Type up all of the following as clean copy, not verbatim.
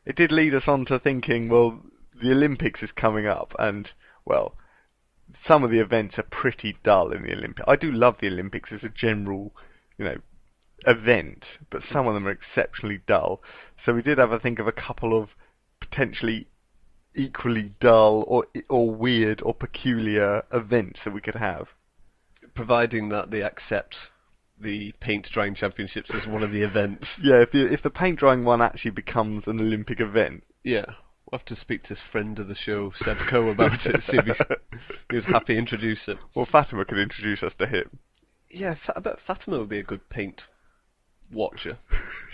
it did lead us on to thinking, well, the Olympics is coming up, and, well, some of the events are pretty dull in the Olympics. I do love the Olympics as a general, event, but some of them are exceptionally dull. So we did have a think of a couple of potentially equally dull or weird or peculiar events that we could have. Providing that they accept the paint drying championships as one of the events. Yeah, if the paint drying one actually becomes an Olympic event. Yeah, we'll have to speak to this friend of the show, Seb Coe, about it, see if he was happy to introduce it. Well, Fatima could introduce us to him. Yeah, I bet Fatima would be a good paint watcher.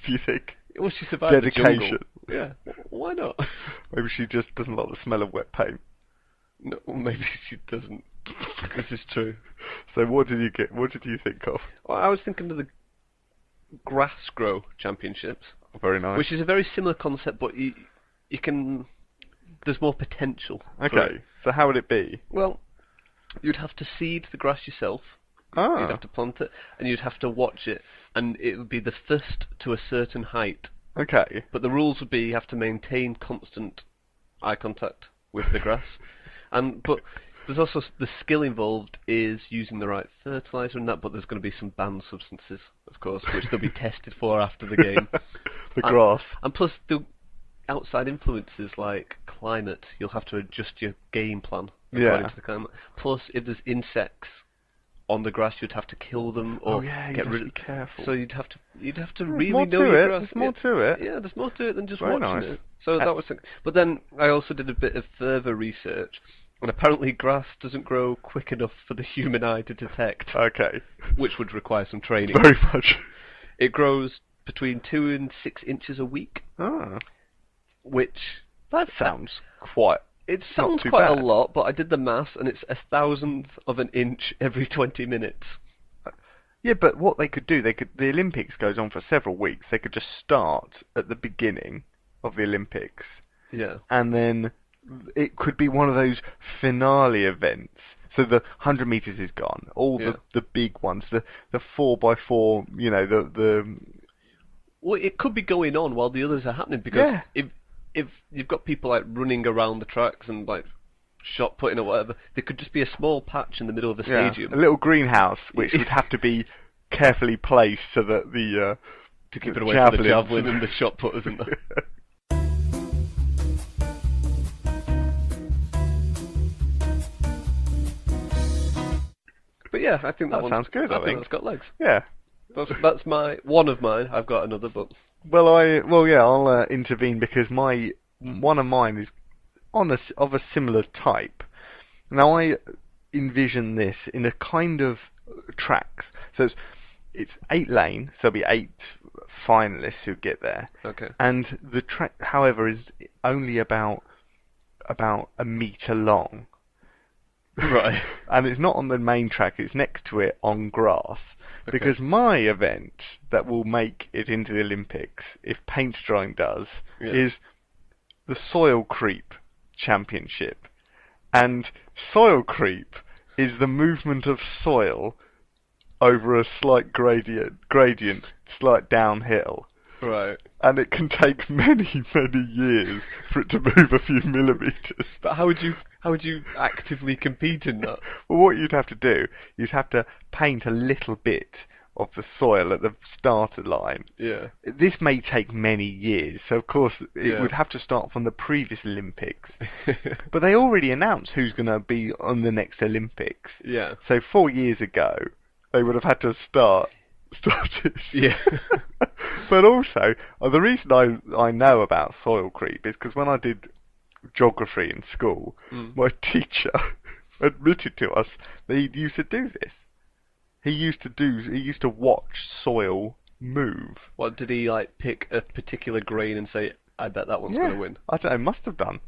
Do you think? Well, she survived the jungle. Dedication. Yeah, why not? Maybe she just doesn't like the smell of wet paint. No, maybe she doesn't. This is true. So what did you think of? Well, I was thinking of the grass grow championships. Very nice. Which is a very similar concept, but you can. There's more potential. Okay. So how would it be? Well, you'd have to seed the grass yourself. Ah. You'd have to plant it, and you'd have to watch it, and it would be the first to a certain height. Okay. But the rules would be you have to maintain constant eye contact with the grass, but there's also the skill involved is using the right fertilizer and that. But there's going to be some banned substances, of course, which they'll be tested for after the game. Grass. And plus the outside influences like climate, you'll have to adjust your game plan according to the climate. Plus, if there's insects on the grass, you'd have to kill them or get rid of. Be careful. So you'd have to There's really more know to your it. grass. There's more to it. Yeah, there's more to it than just Very watching nice. it. So that was. But then I also did a bit of further research, and apparently grass doesn't grow quick enough for the human eye to detect. Okay. Which would require some training. Very much. It grows between 2 and 6 inches a week. Ah. Which that sounds quite. It sounds quite a lot, but I did the maths, and it's 1,000th of an inch every 20 minutes. Yeah, but what they could do, the Olympics goes on for several weeks. They could just start at the beginning of the Olympics. Yeah. And then it could be one of those finale events. So the 100 meters is gone. All the big ones, the 4x4, the. Well, it could be going on while the others are happening, because if you've got people like running around the tracks and like shot putting or whatever, there could just be a small patch in the middle of the stadium, a little greenhouse, which would have to be carefully placed so that the to keep it away from the javelin and the shot putters and that. But yeah, I think that sounds good. I think that's got legs. Yeah, that's one of mine. I've got another, but I'll intervene because one of mine is of a similar type. Now I envision this in a kind of tracks. So it's 8 lane, so there'll be 8 finalists who get there. Okay. And the track, however, is only about a metre long. Right. And it's not on the main track, it's next to it on grass. Okay. Because my event that will make it into the Olympics, if paint drying does, is the Soil Creep Championship. And soil creep is the movement of soil over a slight gradient, slight downhill. Right. And it can take many, many years for it to move a few millimetres. But how would you actively compete in that? Well, what you'd have to do, you'd have to paint a little bit of the soil at the starter line. Yeah. This may take many years, so of course it would have to start from the previous Olympics. But they already announced who's going to be on the next Olympics. Yeah. So 4 years ago, they would have had to start it. Yeah. But also, the reason I know about soil creep is because when I did geography in school, my teacher admitted to us that he used to do this. He used to watch soil move. What, did he like pick a particular grain and say, I bet that one's going to win? I don't know, must have done.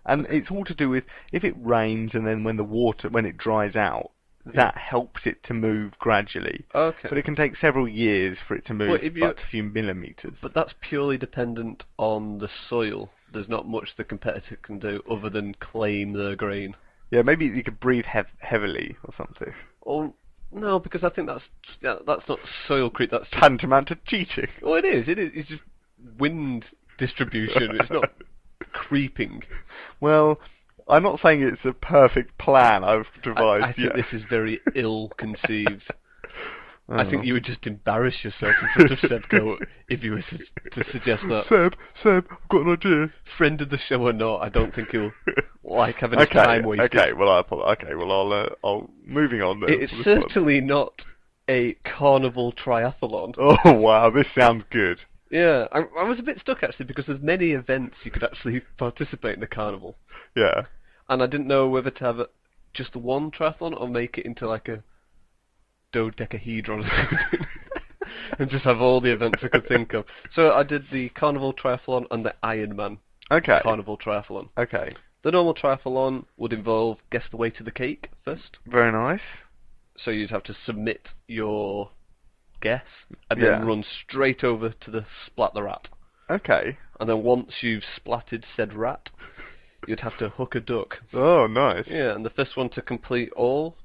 And it's all to do with if it rains and then when it dries out, that helps it to move gradually. Okay. But it can take several years for it to move but a few millimetres. But that's purely dependent on the soil. There's not much the competitor can do other than claim their grain. Yeah, maybe you could breathe heavily or something. Or no, because I think that's not soil creep. That's tantamount to cheating. Oh, it is. It's just wind distribution. It's not creeping. Well, I'm not saying it's a perfect plan I've I devised think yet. this is very ill-conceived. I Oh. think you would just embarrass yourself in front of Sebco if you were to suggest that. Seb, I've got an idea. Friend of the show or not, I don't think he'll like having his time wasted. Okay, well, I'll moving on then. It's certainly not a carnival triathlon. Oh wow, this sounds good. Yeah, I was a bit stuck actually because there's many events you could actually participate in the carnival, Yeah. and I didn't know whether to have just the one triathlon or make it into like a dodecahedron or something, and just have all the events I could think of. So I did the carnival triathlon and the Ironman Okay. carnival triathlon. Okay. The normal triathlon would involve guess the weight of the cake first. Very nice. So you'd have to submit your guess and Yeah. then run straight over to the splat the rat. Okay. And then once you've splatted said rat, you'd have to hook a duck. Oh, nice. Yeah, and the first one to complete all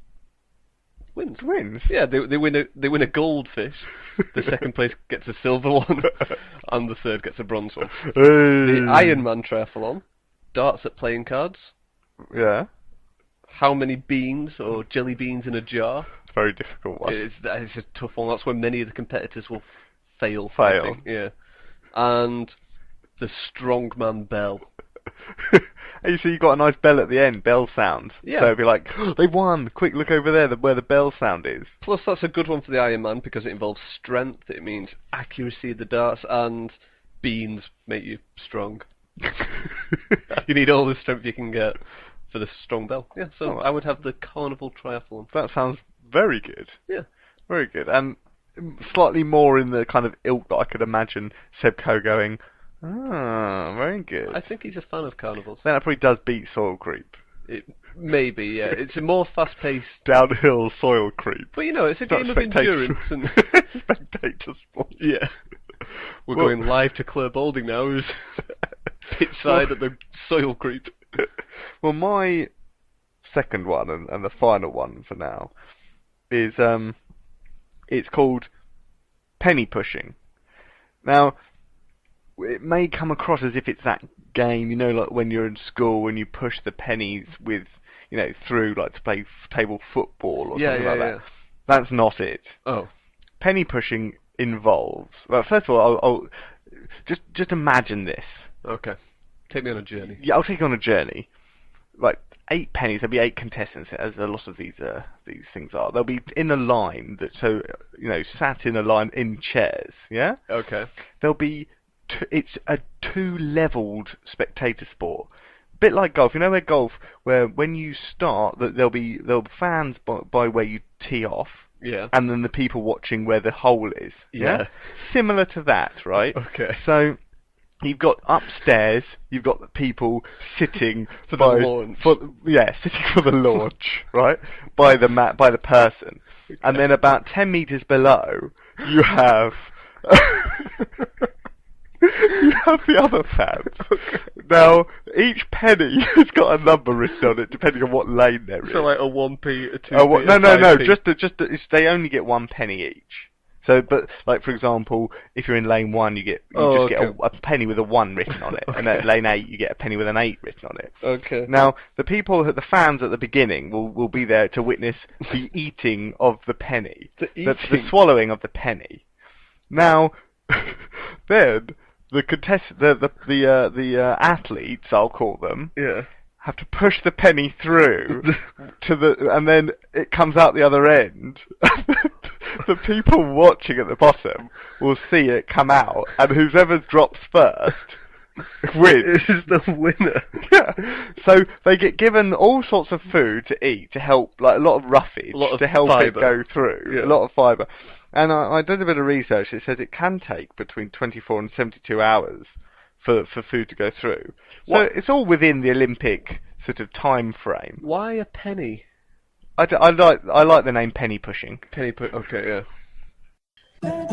wins. Wins. Yeah, they win a goldfish. The second place gets a silver one, and the third gets a bronze one. Hey. The Ironman triathlon, darts at playing cards. Yeah. How many beans or jelly beans in a jar? Very difficult one. That is a tough one. That's where many of the competitors will fail. I think. Yeah. And the strongman bell. Hey, so you got a nice bell at the end, bell sound. Yeah. So it'd be like, they've won! Quick, look over there, where the bell sound is. Plus, that's a good one for the Ironman because it involves strength. It means accuracy of the darts, and beans make you strong. You need all the strength you can get for the strong bell. Yeah. So Oh, I would have the carnival triathlon. That sounds very good. Yeah. Very good. And slightly more in the kind of ilk that I could imagine Sebco going, very good. I think he's a fan of carnivals. Then that probably does beat soil creep. It maybe, yeah. It's a more fast-paced. Downhill soil creep. But you know, it's a Not game of spectator- endurance, and spectator sport. yeah. We're Well- going live to Claire Balding now, who's pitch side at the soil creep. Well, my second one and the final one for now is it's called penny pushing. Now, it may come across as if it's that game, you know, like when you're in school and you push the pennies with, you know, through like to play table football or something like that. That's not it. Oh. Penny pushing involves. Well, first of all, I'll just imagine this. Okay. Take me on a journey. Yeah, I'll take you on a journey. Like 8 pennies. There'll be 8 contestants, as a lot of these things are. They'll be in a line sat in a line in chairs. Yeah. Okay. There'll be. It's a 2-leveled spectator sport. Bit like golf. You know where when you start, there'll be fans by where you tee off. Yeah. And then the people watching where the hole is. Yeah. Similar to that, right? Okay. So you've got upstairs, you've got the people sitting For the launch. Sitting for the launch, right? By the person. Okay. And then about 10 meters below, you have you have the other fans. Okay. Now, each penny has got a number written on it, depending on what lane they're in. So like a 1p, a 2p, no. 5p. They only get 1 penny each. So, but like for example, if you're in lane 1, you get a penny with a 1 written on it, Okay. and at lane 8 you get a penny with an 8 written on it. Okay. Now, the fans at the beginning will be there to witness the eating of the penny, the swallowing of the penny. Now, then the athletes, I'll call them, have to push the penny through and then it comes out the other end. The people watching at the bottom will see it come out, and whoever drops first wins. Is the winner. Yeah. So they get given all sorts of food to eat to help, like a lot of roughage, to help fibre. it go through. Yeah. A lot of fibre. And I did a bit of research. It says it can take between 24 and 72 hours for food to go through. So it's all within the Olympic sort of time frame. Why a penny? I like the name penny pushing. Okay, yeah.